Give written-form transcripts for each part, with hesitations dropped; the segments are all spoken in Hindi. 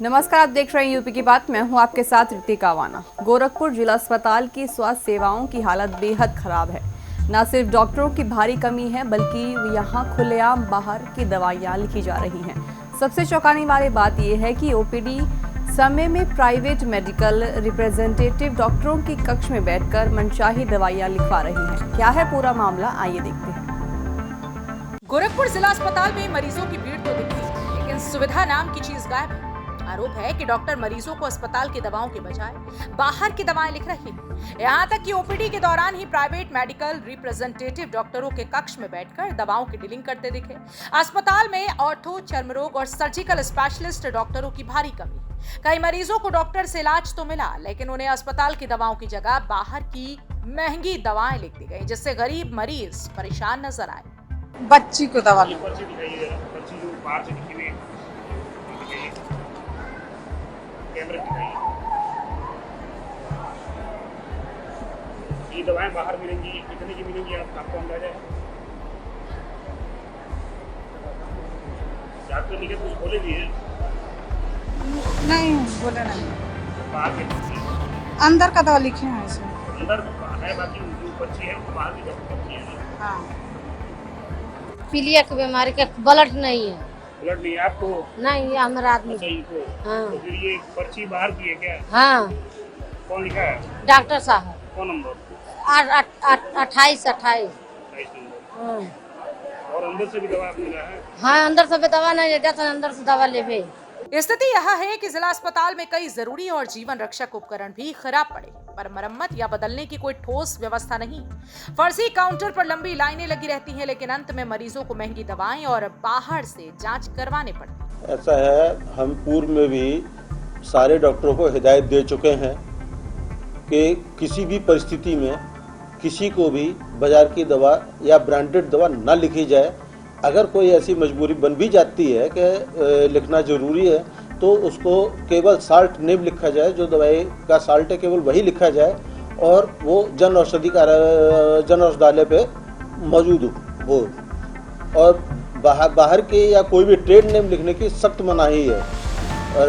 नमस्कार, आप देख रहे हैं यूपी की बात। मैं हूं आपके साथ ऋतिका आवाना। गोरखपुर जिला अस्पताल की स्वास्थ्य सेवाओं की हालत बेहद खराब है। न सिर्फ डॉक्टरों की भारी कमी है, बल्कि यहां खुलेआम बाहर की दवाइयां लिखी जा रही हैं। सबसे चौंकाने वाली बात यह है कि ओपीडी समय में प्राइवेट मेडिकल रिप्रेजेंटेटिव डॉक्टरों की कक्ष में बैठकर मनचाही दवाइयां लिखवा रही हैं। क्या है पूरा मामला, आइए देखते हैं। गोरखपुर जिला अस्पताल में मरीजों की भीड़ तो दिखती है, लेकिन सुविधा नाम की चीज गायब है। आरोप है कि डॉक्टर मरीजों को अस्पताल की दवाओं के बजाय बाहर की दवाएं लिख रहे हैं। यहाँ तक कि ओपीडी के दौरान ही प्राइवेट मेडिकल रिप्रेजेंटेटिव डॉक्टरों के कक्ष में बैठकर दवाओं की डीलिंग करते दिखे। अस्पताल में ऑर्थो, चर्मरोग और सर्जिकल स्पेशलिस्ट डॉक्टरों की भारी कमी है। कई मरीजों को डॉक्टर से इलाज तो मिला, लेकिन उन्हें अस्पताल की दवाओं की जगह बाहर की महंगी दवाएं लिख दी गई, जिससे गरीब मरीज परेशान नजर आए। बच्ची को दवा लो। ये दवाएं बाहर मिलेंगी, कितने की मिलेंगी आपको अंदाजा है? डॉक्टर लिखे कुछ बोले भी है? नहीं बोले नहीं। बाहर के अंदर का दवा लिखे हैं इसमें। अंदर है, बाकी जो पर्ची है वो बाहर की पर्ची है ना। हाँ। पीलिया की बीमारी का ब्लड नहीं है। ब्लड नहीं है आपको? नहीं, ये हमारा आदमी। अच्छा, इनको। हाँ। तो फिर ये पर्ची बाहर की है क्या? हाँ। कौन लिखा है? डॉक्टर साहब। कौन नंबर? 28। नंबर। और अंदर से भी दवा मिला है? हाँ, अंदर से भी दवा नहीं लेता तो अंदर से दवा लेवे। स्थिति यह है कि जिला अस्पताल में कई जरूरी और जीवन रक्षक उपकरण भी खराब पड़े, पर मरम्मत या बदलने की कोई ठोस व्यवस्था नहीं। फर्जी काउंटर पर लंबी लाइनें लगी रहती हैं, लेकिन अंत में मरीजों को महंगी दवाएं और बाहर से जांच करवाने पड़ती। ऐसा है, हम पूर्व में भी सारे डॉक्टरों को हिदायत दे चुके हैं कि किसी भी परिस्थिति में किसी को भी बाजार की दवा या ब्रांडेड दवा न लिखी जाए। अगर कोई ऐसी मजबूरी बन भी जाती है कि लिखना जरूरी है, तो उसको केवल साल्ट नेम लिखा जाए, जो दवाई का साल्ट है केवल वही लिखा जाए, और वो जन औषधालय पे मौजूद हो। और बाहर के या कोई भी ट्रेड नेम लिखने की सख्त मनाही है। और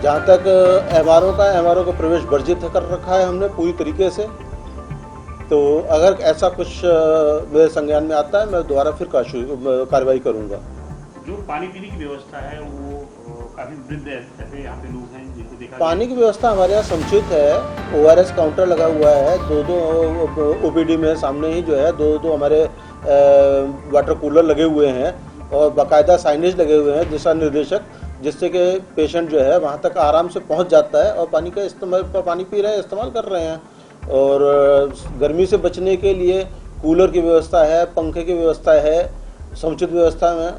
जहाँ तक एमआरओ का प्रवेश वर्जित कर रखा है हमने पूरी तरीके से। तो अगर ऐसा कुछ मेरे संज्ञान में आता है, मैं दोबारा फिर कार्रवाई करूंगा। जो पानी पीने की व्यवस्था है वो काफी वृद्ध है, जैसे यहाँ पे लोग हैं जिनको देखा। पानी की व्यवस्था हमारे यहाँ समुचित है। ओआरएस काउंटर लगा हुआ है, दो ओपीडी में सामने ही जो है दो हमारे वाटर कूलर लगे हुए हैं, और बाकायदा साइनेज लगे हुए हैं दिशा निर्देशक, जिससे कि पेशेंट जो है वहाँ तक आराम से पहुँच जाता है और पानी का इस्तेमाल, पानी पी रहे हैं, इस्तेमाल कर रहे हैं। और गर्मी से बचने के लिए कूलर की व्यवस्था है, पंखे की व्यवस्था है समुचित व्यवस्था में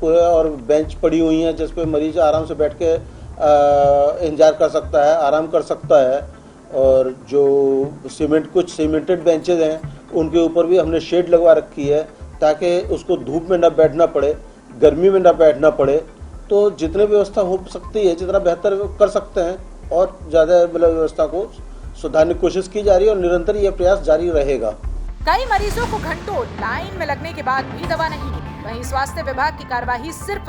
पूरे, और बेंच पड़ी हुई हैं जिस पे मरीज आराम से बैठ के इंतजार कर सकता है, आराम कर सकता है। और जो कुछ सीमेंटेड बेंचेज हैं उनके ऊपर भी हमने शेड लगवा रखी है, ताकि उसको धूप में न बैठना पड़े, गर्मी में न बैठना पड़े। तो जितनी व्यवस्था हो सकती है, जितना बेहतर कर सकते हैं, और ज़्यादा व्यवस्था को सुधारने की कोशिश की जा रही है, और निरंतर यह प्रयास जारी रहेगा। कई मरीजों को घंटों लाइन में लगने के बाद भी दवा नहीं मिली। वहीं स्वास्थ्य विभाग की कार्यवाही सिर्फ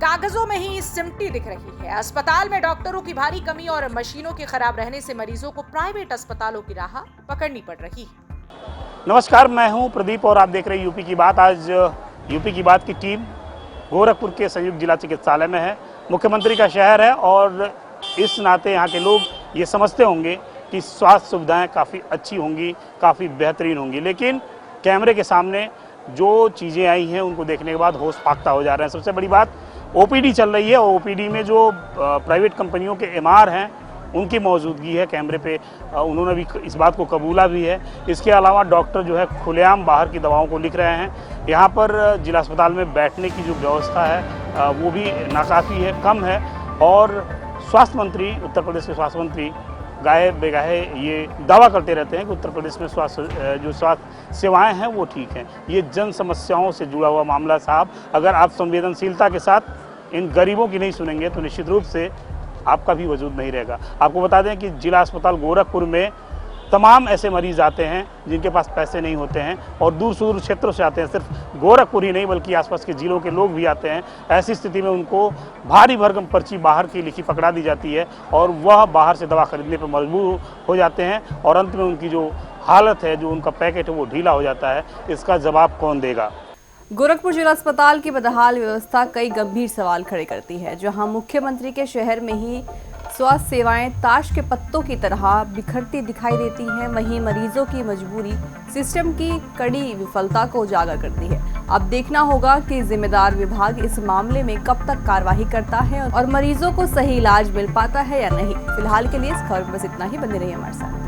कागजों में ही सिमटी दिख रही है। अस्पताल में डॉक्टरों की भारी कमी और मशीनों के खराब रहने से मरीजों को प्राइवेट अस्पतालों की राह पकड़नी पड़ रही है। नमस्कार, मैं हूं प्रदीप और आप देख रहे हैं यूपी की बात। आज यूपी की बात की टीम गोरखपुर के संयुक्त जिला चिकित्सालय में है। मुख्यमंत्री का शहर है, और इस नाते यहाँ के लोग ये समझते होंगे कि स्वास्थ्य सुविधाएं काफ़ी अच्छी होंगी, काफ़ी बेहतरीन होंगी, लेकिन कैमरे के सामने जो चीज़ें आई हैं उनको देखने के बाद होश फाख्ता हो जा रहे हैं। सबसे बड़ी बात, ओपीडी चल रही है, और ओपीडी में जो प्राइवेट कंपनियों के एमआर हैं उनकी मौजूदगी है कैमरे पे। उन्होंने भी इस बात को कबूला भी है। इसके अलावा डॉक्टर जो है खुलेआम बाहर की दवाओं को लिख रहे हैं। यहाँ पर जिला अस्पताल में बैठने की जो व्यवस्था है वो भी नाकाफ़ी है, कम है। और स्वास्थ्य मंत्री, उत्तर प्रदेश के स्वास्थ्य मंत्री गाहे बेगाहे ये दावा करते रहते हैं कि उत्तर प्रदेश में स्वास्थ्य सेवाएं हैं वो ठीक हैं। ये जन समस्याओं से जुड़ा हुआ मामला साहब। अगर आप संवेदनशीलता के साथ इन गरीबों की नहीं सुनेंगे तो निश्चित रूप से आपका भी वजूद नहीं रहेगा। आपको बता दें कि जिला अस्पताल गोरखपुर में तमाम ऐसे मरीज आते हैं जिनके पास पैसे नहीं होते हैं और दूर सुदूर क्षेत्रों से आते हैं। सिर्फ गोरखपुर ही नहीं बल्कि आसपास के जिलों के लोग भी आते हैं। ऐसी स्थिति में उनको भारी भरकम पर्ची बाहर की लिखी पकड़ा दी जाती है और वह बाहर से दवा खरीदने पर मजबूर हो जाते हैं और अंत में उनकी जो हालत है, जो उनका पैकेट है, वो ढीला हो जाता है। इसका जवाब कौन देगा? गोरखपुर जिला अस्पताल की बदहाल व्यवस्था कई गंभीर सवाल खड़े करती है। जहां मुख्यमंत्री के शहर में ही स्वास्थ्य सेवाएं ताश के पत्तों की तरह बिखरती दिखाई देती हैं, वहीं मरीजों की मजबूरी सिस्टम की कड़ी विफलता को उजागर करती है। अब देखना होगा कि जिम्मेदार विभाग इस मामले में कब तक कार्रवाई करता है और मरीजों को सही इलाज मिल पाता है या नहीं। फिलहाल के लिए इस खबर में बस इतना ही। बने रहिए हमारे साथ।